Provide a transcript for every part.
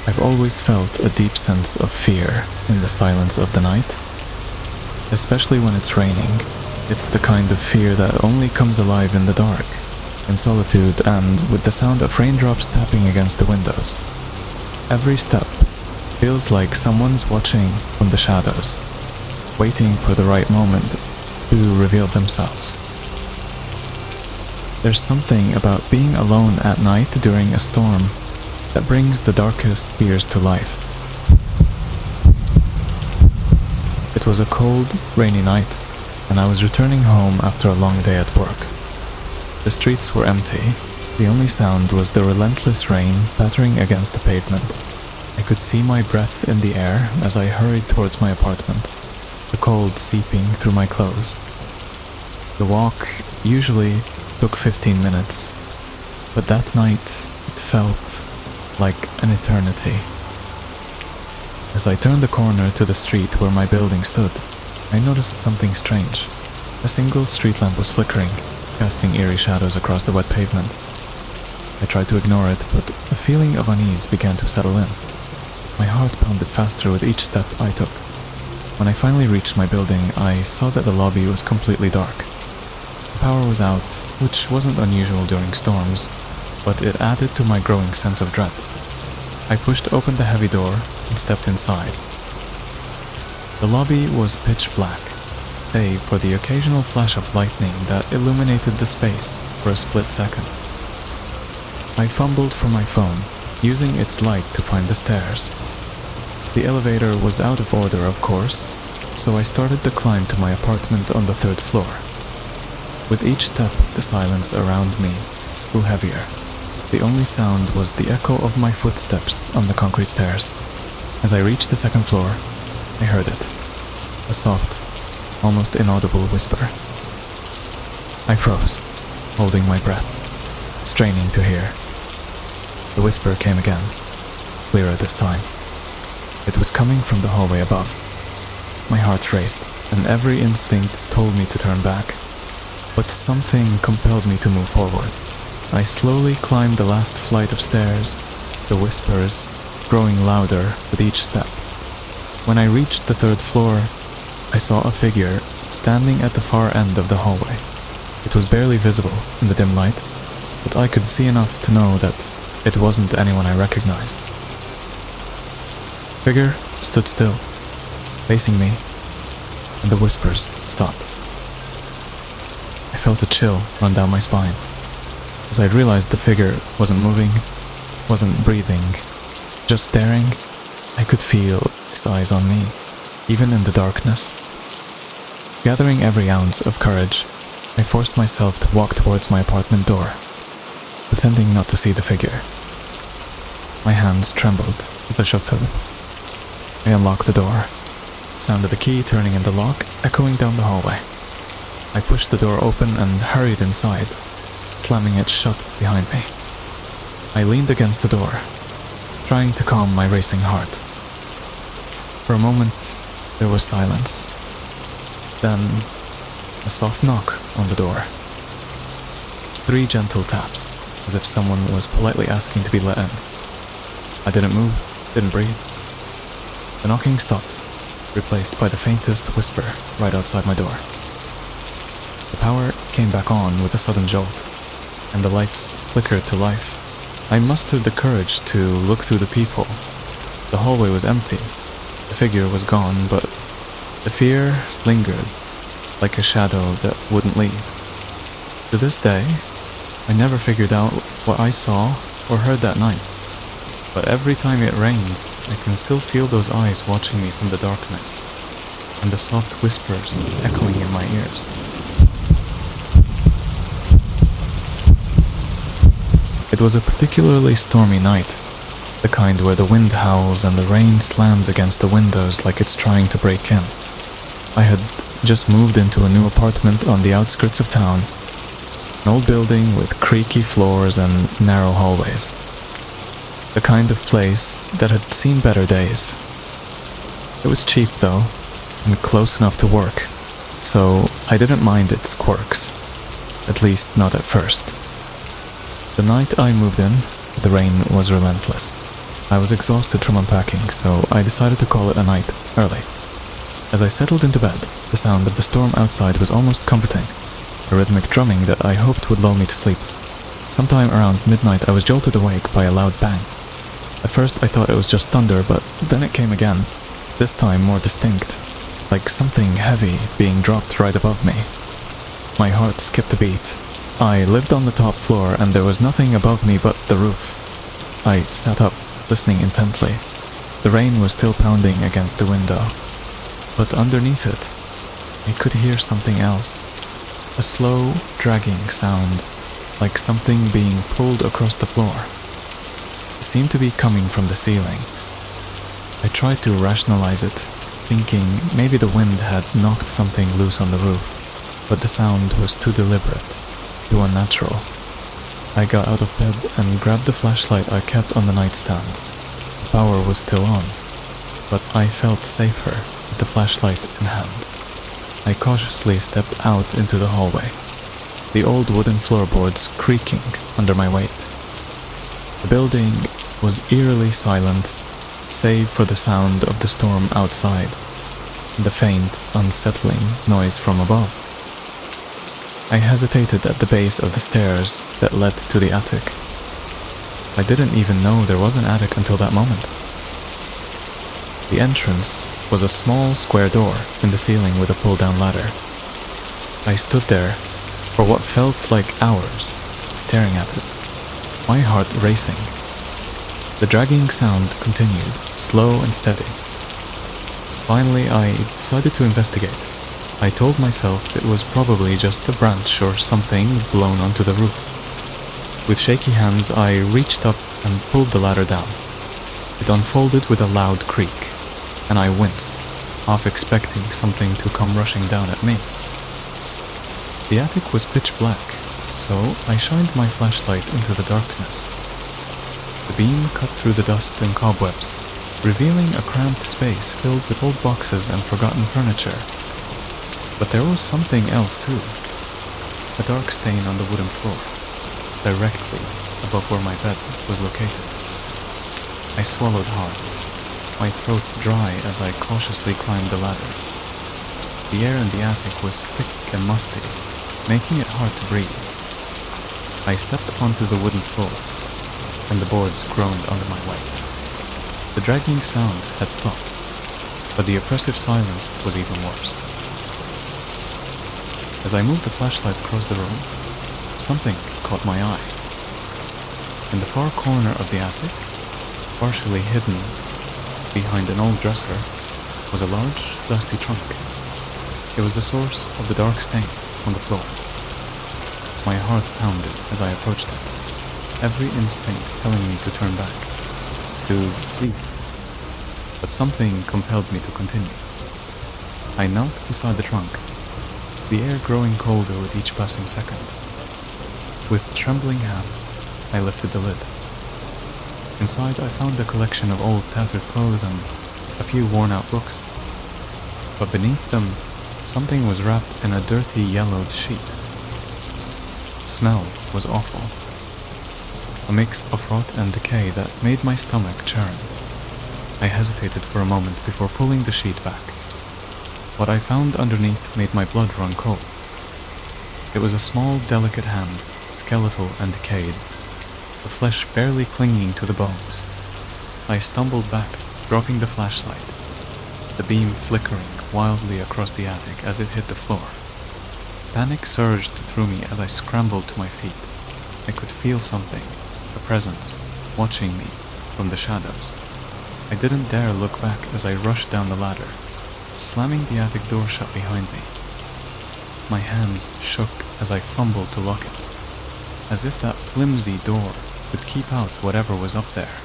I've always felt a deep sense of fear in the silence of the night, especially when it's raining. It's the kind of fear that only comes alive in the dark, in solitude, and with the sound of raindrops tapping against the windows. Every step feels like someone's watching from the shadows, waiting for the right moment to reveal themselves. There's something about being alone at night during a storm that brings the darkest fears to life. It was a cold, rainy night, and I was returning home after a long day at work. The streets were empty. The only sound was the relentless rain pattering against the pavement. I could see my breath in the air as I hurried towards my apartment, the cold seeping through my clothes. The walk usually took 15 minutes, but that night it felt like an eternity. As I turned the corner to the street where my building stood, I noticed something strange. A single street lamp was flickering, casting eerie shadows across the wet pavement. I tried to ignore it, but a feeling of unease began to settle in. My heart pounded faster with each step I took. When I finally reached my building, I saw that the lobby was completely dark. The power was out, which wasn't unusual during storms, but it added to my growing sense of dread. I pushed open the heavy door and stepped inside. The lobby was pitch black, save for the occasional flash of lightning that illuminated the space for a split second. I fumbled for my phone, using its light to find the stairs. The elevator was out of order, of course, so I started the climb to my apartment on the 3rd floor. With each step, the silence around me grew heavier. The only sound was the echo of my footsteps on the concrete stairs. As I reached the 2nd floor, I heard it. A soft, almost inaudible whisper. I froze, holding my breath, straining to hear. The whisper came again, clearer this time. It was coming from the hallway above. My heart raced, and every instinct told me to turn back. But something compelled me to move forward. I slowly climbed the last flight of stairs, the whispers growing louder with each step. When I reached the 3rd floor, I saw a figure standing at the far end of the hallway. It was barely visible in the dim light, but I could see enough to know that it wasn't anyone I recognized. The figure stood still, facing me, and the whispers stopped. I felt a chill run down my spine. As I realized the figure wasn't moving, wasn't breathing, just staring, I could feel his eyes on me, even in the darkness. Gathering every ounce of courage, I forced myself to walk towards my apartment door, pretending not to see the figure. My hands trembled as I shut it. I unlocked the door, sound of the key turning in the lock echoing down the hallway. I pushed the door open and hurried inside, slamming it shut behind me. I leaned against the door, trying to calm my racing heart. For a moment, there was silence. Then, a soft knock on the door. 3 gentle taps, as if someone was politely asking to be let in. I didn't move, didn't breathe. The knocking stopped, replaced by the faintest whisper right outside my door. The power came back on with a sudden jolt, and the lights flickered to life. I mustered the courage to look through the peephole. The hallway was empty. The figure was gone, but the fear lingered, like a shadow that wouldn't leave. To this day, I never figured out what I saw or heard that night. But every time it rains, I can still feel those eyes watching me from the darkness, and the soft whispers echoing in my ears. It was a particularly stormy night, the kind where the wind howls and the rain slams against the windows like it's trying to break in. I had just moved into a new apartment on the outskirts of town, an old building with creaky floors and narrow hallways. The kind of place that had seen better days. It was cheap though, and close enough to work, so I didn't mind its quirks, at least not at first. The night I moved in, the rain was relentless. I was exhausted from unpacking, so I decided to call it a night early. As I settled into bed, the sound of the storm outside was almost comforting, a rhythmic drumming that I hoped would lull me to sleep. Sometime around midnight, I was jolted awake by a loud bang. At first, I thought it was just thunder, but then it came again, this time more distinct, like something heavy being dropped right above me. My heart skipped a beat. I lived on the top floor, and there was nothing above me but the roof. I sat up, listening intently. The rain was still pounding against the window, but underneath it, I could hear something else. A slow, dragging sound, like something being pulled across the floor. It seemed to be coming from the ceiling. I tried to rationalize it, thinking maybe the wind had knocked something loose on the roof, but the sound was too deliberate, too unnatural. I got out of bed and grabbed the flashlight I kept on the nightstand. The power was still on, but I felt safer with the flashlight in hand. I cautiously stepped out into the hallway, the old wooden floorboards creaking under my weight. The building was eerily silent, save for the sound of the storm outside, and the faint, unsettling noise from above. I hesitated at the base of the stairs that led to the attic. I didn't even know there was an attic until that moment. The entrance was a small square door in the ceiling with a pull-down ladder. I stood there for what felt like hours, staring at it, my heart racing. The dragging sound continued, slow and steady. Finally, I decided to investigate. I told myself it was probably just a branch or something blown onto the roof. With shaky hands, I reached up and pulled the ladder down. It unfolded with a loud creak, and I winced, half expecting something to come rushing down at me. The attic was pitch black, so I shined my flashlight into the darkness. The beam cut through the dust and cobwebs, revealing a cramped space filled with old boxes and forgotten furniture. But there was something else too. A dark stain on the wooden floor, directly above where my bed was located. I swallowed hard, my throat dry as I cautiously climbed the ladder. The air in the attic was thick and musty, making it hard to breathe. I stepped onto the wooden floor, and the boards groaned under my weight. The dragging sound had stopped, but the oppressive silence was even worse. As I moved the flashlight across the room, something caught my eye. In the far corner of the attic, partially hidden behind an old dresser, was a large, dusty trunk. It was the source of the dark stain on the floor. My heart pounded as I approached it, every instinct telling me to turn back, to leave. But something compelled me to continue. I knelt beside the trunk, the air growing colder with each passing second. With trembling hands, I lifted the lid. Inside, I found a collection of old tattered clothes and a few worn-out books. But beneath them, something was wrapped in a dirty, yellowed sheet. The smell was awful. A mix of rot and decay that made my stomach churn. I hesitated for a moment before pulling the sheet back. What I found underneath made my blood run cold. It was a small, delicate hand, skeletal and decayed, the flesh barely clinging to the bones. I stumbled back, dropping the flashlight, the beam flickering wildly across the attic as it hit the floor. Panic surged through me as I scrambled to my feet. I could feel something, a presence, watching me from the shadows. I didn't dare look back as I rushed down the ladder, slamming the attic door shut behind me. My hands shook as I fumbled to lock it, as if that flimsy door would keep out whatever was up there.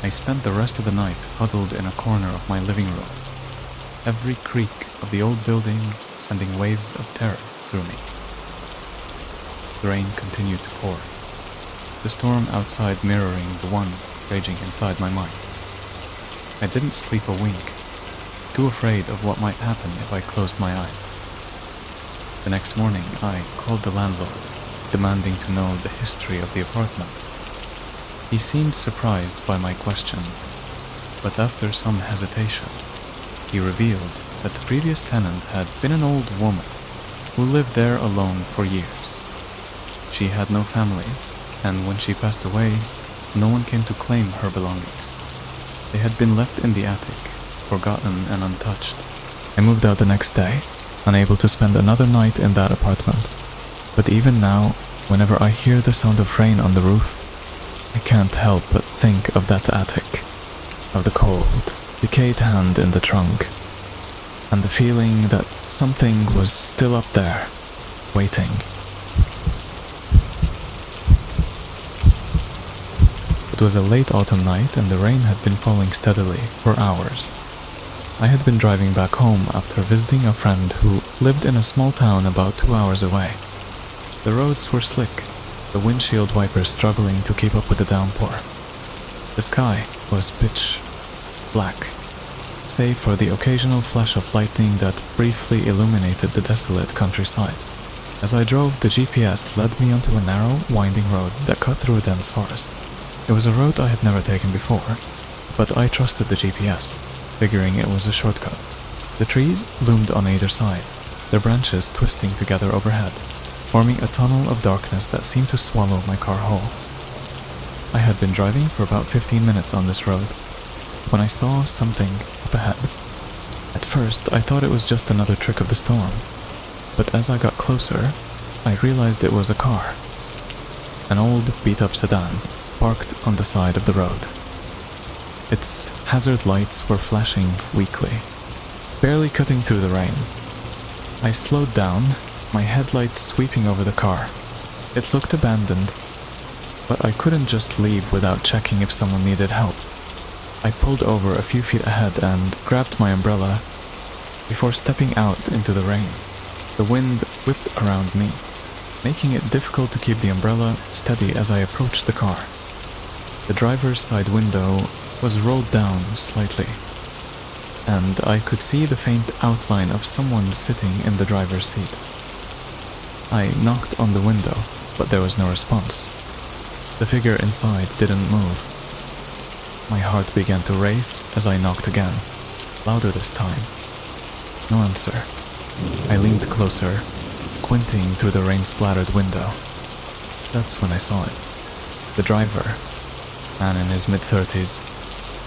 I spent the rest of the night huddled in a corner of my living room, every creak of the old building sending waves of terror through me. The rain continued to pour, the storm outside mirroring the one raging inside my mind. I didn't sleep a wink, too afraid of what might happen if I closed my eyes. The next morning, I called the landlord, demanding to know the history of the apartment. He seemed surprised by my questions, but after some hesitation, he revealed that the previous tenant had been an old woman who lived there alone for years. She had no family, and when she passed away, no one came to claim her belongings. They had been left in the attic, forgotten and untouched. I moved out the next day, unable to spend another night in that apartment. But even now, whenever I hear the sound of rain on the roof, I can't help but think of that attic, of the cold, decayed hand in the trunk, and the feeling that something was still up there, waiting. It was a late autumn night and the rain had been falling steadily for hours. I had been driving back home after visiting a friend who lived in a small town about 2 hours away. The roads were slick, the windshield wipers struggling to keep up with the downpour. The sky was pitch black, save for the occasional flash of lightning that briefly illuminated the desolate countryside. As I drove, the GPS led me onto a narrow, winding road that cut through a dense forest. It was a road I had never taken before, but I trusted the GPS, figuring it was a shortcut. The trees loomed on either side, their branches twisting together overhead, forming a tunnel of darkness that seemed to swallow my car whole. I had been driving for about 15 minutes on this road when I saw something up ahead. At first, I thought it was just another trick of the storm, but as I got closer, I realized it was a car. An old, beat-up sedan, parked on the side of the road. Its hazard lights were flashing weakly, barely cutting through the rain. I slowed down, my headlights sweeping over the car. It looked abandoned, but I couldn't just leave without checking if someone needed help. I pulled over a few feet ahead and grabbed my umbrella before stepping out into the rain. The wind whipped around me, making it difficult to keep the umbrella steady as I approached the car. The driver's side window was rolled down slightly, and I could see the faint outline of someone sitting in the driver's seat. I knocked on the window, but there was no response. The figure inside didn't move. My heart began to race as I knocked again, louder this time. No answer. I leaned closer, squinting through the rain-splattered window. That's when I saw it. The driver, man in his mid-30s,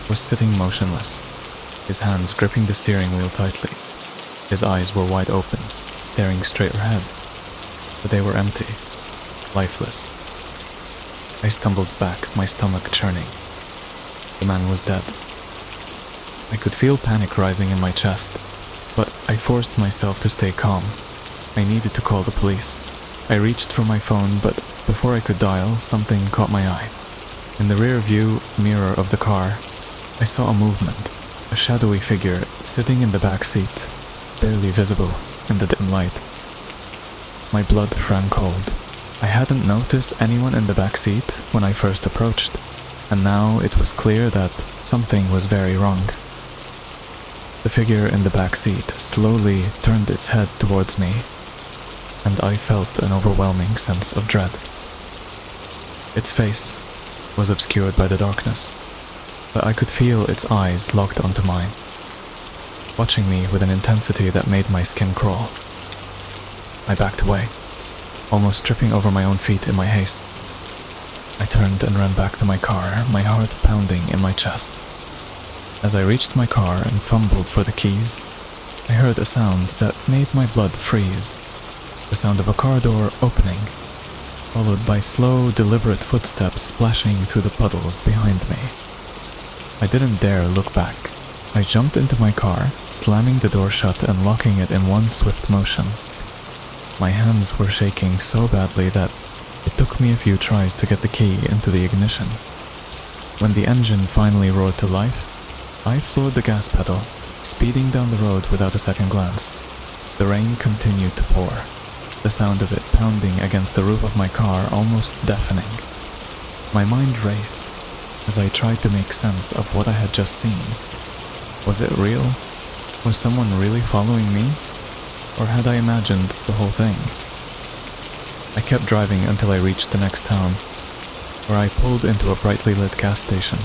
was sitting motionless, his hands gripping the steering wheel tightly. His eyes were wide open, staring straight ahead, but they were empty, lifeless. I stumbled back, my stomach churning. The man was dead. I could feel panic rising in my chest, but I forced myself to stay calm. I needed to call the police. I reached for my phone, but before I could dial, something caught my eye. In the rear view mirror of the car, I saw a movement, a shadowy figure sitting in the back seat, barely visible in the dim light. My blood ran cold. I hadn't noticed anyone in the back seat when I first approached, and now it was clear that something was very wrong. The figure in the back seat slowly turned its head towards me, and I felt an overwhelming sense of dread. Its face was obscured by the darkness, but I could feel its eyes locked onto mine, watching me with an intensity that made my skin crawl. I backed away, almost tripping over my own feet in my haste. I turned and ran back to my car, my heart pounding in my chest. As I reached my car and fumbled for the keys, I heard a sound that made my blood freeze. The sound of a car door opening, followed by slow, deliberate footsteps splashing through the puddles behind me. I didn't dare look back. I jumped into my car, slamming the door shut and locking it in one swift motion. My hands were shaking so badly that it took me a few tries to get the key into the ignition. When the engine finally roared to life, I floored the gas pedal, speeding down the road without a second glance. The rain continued to pour, the sound of it pounding against the roof of my car almost deafening. My mind raced as I tried to make sense of what I had just seen. Was it real? Was someone really following me? Or had I imagined the whole thing? I kept driving until I reached the next town. where I pulled into a brightly lit gas station.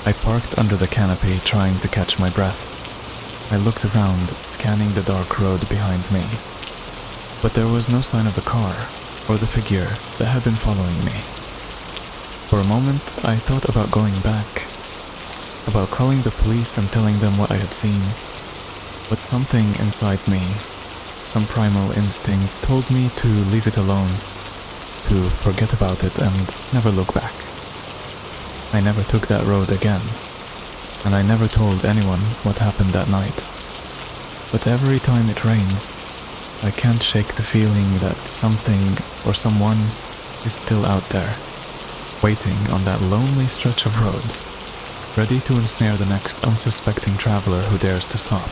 I parked under the canopy, trying to catch my breath. I looked around, scanning the dark road behind me. But there was no sign of the car, or the figure that had been following me. For a moment, I thought about going back, about calling the police and telling them what I had seen. But something inside me, some primal instinct, told me to leave it alone, to forget about it and never look back. I never took that road again, and I never told anyone what happened that night. But every time it rains, I can't shake the feeling that something or someone is still out there, waiting on that lonely stretch of road, ready to ensnare the next unsuspecting traveler who dares to stop.